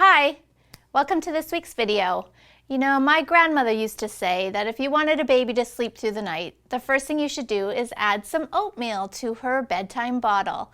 Hi, welcome to this week's video. You know, my grandmother used to say that if you wanted a baby to sleep through the night, the first thing you should do is add some oatmeal to her bedtime bottle.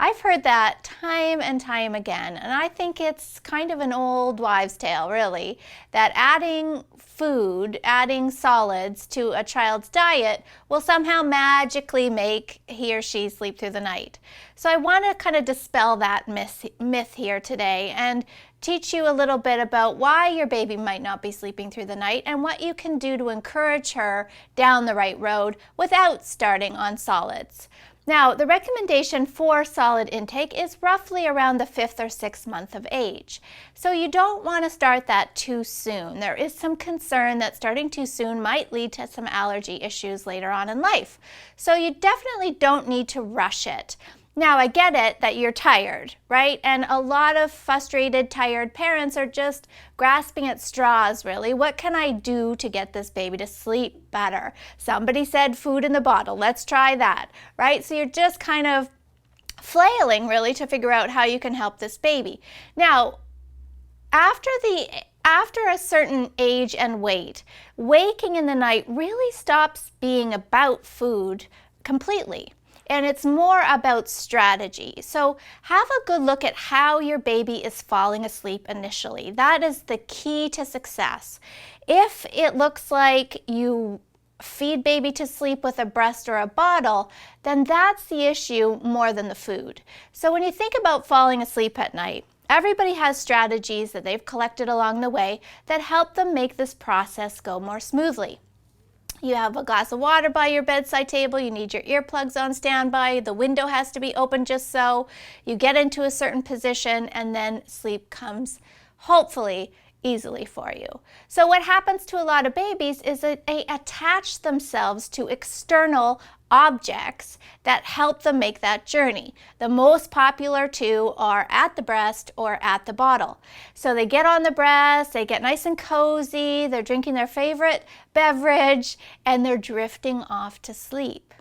I've heard that time and time again, and I think it's kind of an old wives' tale, really, that adding food, adding solids to a child's diet will somehow magically make he or she sleep through the night. So I want to kind of dispel that myth here today and teach you a little bit about why your baby might not be sleeping through the night and what you can do to encourage her down the right road without starting on solids. Now, the recommendation for solid intake is roughly around the 5th or 6th month of age. So you don't want to start that too soon. There is some concern that starting too soon might lead to some allergy issues later on in life. So you definitely don't need to rush it. Now, I get it that you're tired, right? And a lot of frustrated, tired parents are just grasping at straws, really. What can I do to get this baby to sleep better? Somebody said food in the bottle. Let's try that, right? So you're just kind of flailing, really, to figure out how you can help this baby. Now, after a certain age and weight, waking in the night really stops being about food completely. And it's more about strategy. So have a good look at how your baby is falling asleep initially. That is the key to success. If it looks like you feed baby to sleep with a breast or a bottle, then that's the issue more than the food. So when you think about falling asleep at night, everybody has strategies that they've collected along the way that help them make this process go more smoothly. You have a glass of water by your bedside table, you need your earplugs on standby, the window has to be open just so. You get into a certain position and then sleep comes, hopefully, easily for you. So what happens to a lot of babies is that they attach themselves to external objects that help them make that journey. The most popular two are at the breast or at the bottle. So they get on the breast, they get nice and cozy, they're drinking their favorite beverage, and they're drifting off to sleep.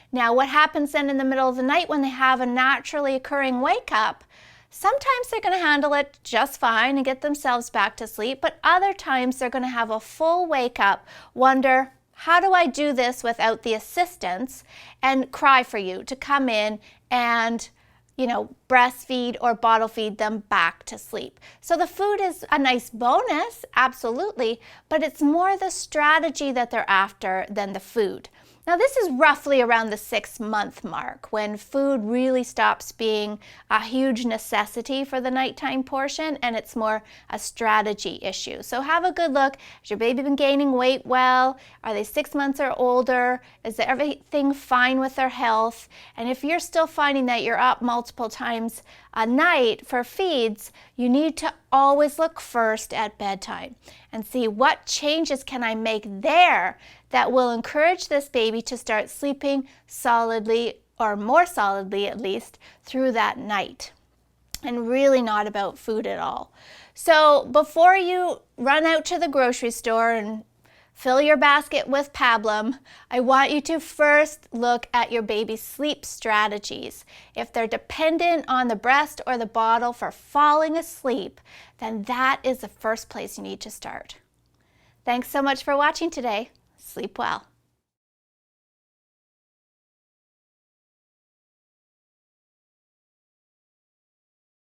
Now, what happens then in the middle of the night when they have a naturally occurring wake up? Sometimes they're going to handle it just fine and get themselves back to sleep, but other times they're going to have a full wake up, wonder, how do I do this without the assistance, and cry for you to come in and, breastfeed or bottle feed them back to sleep. So the food is a nice bonus, absolutely, but it's more the strategy that they're after than the food. Now, this is roughly around the 6-month mark when food really stops being a huge necessity for the nighttime portion and it's more a strategy issue. So have a good look. Has your baby been gaining weight well? Are they 6 months or older? Is everything fine with their health? And if you're still finding that you're up multiple times a night for feeds, you need to always look first at bedtime and see what changes can I make there that will encourage this baby to start sleeping solidly, or more solidly at least, through that night. And really not about food at all. So before you run out to the grocery store and fill your basket with pablum, I want you to first look at your baby's sleep strategies. If they're dependent on the breast or the bottle for falling asleep, then that is the first place you need to start. Thanks so much for watching today. Sleep well.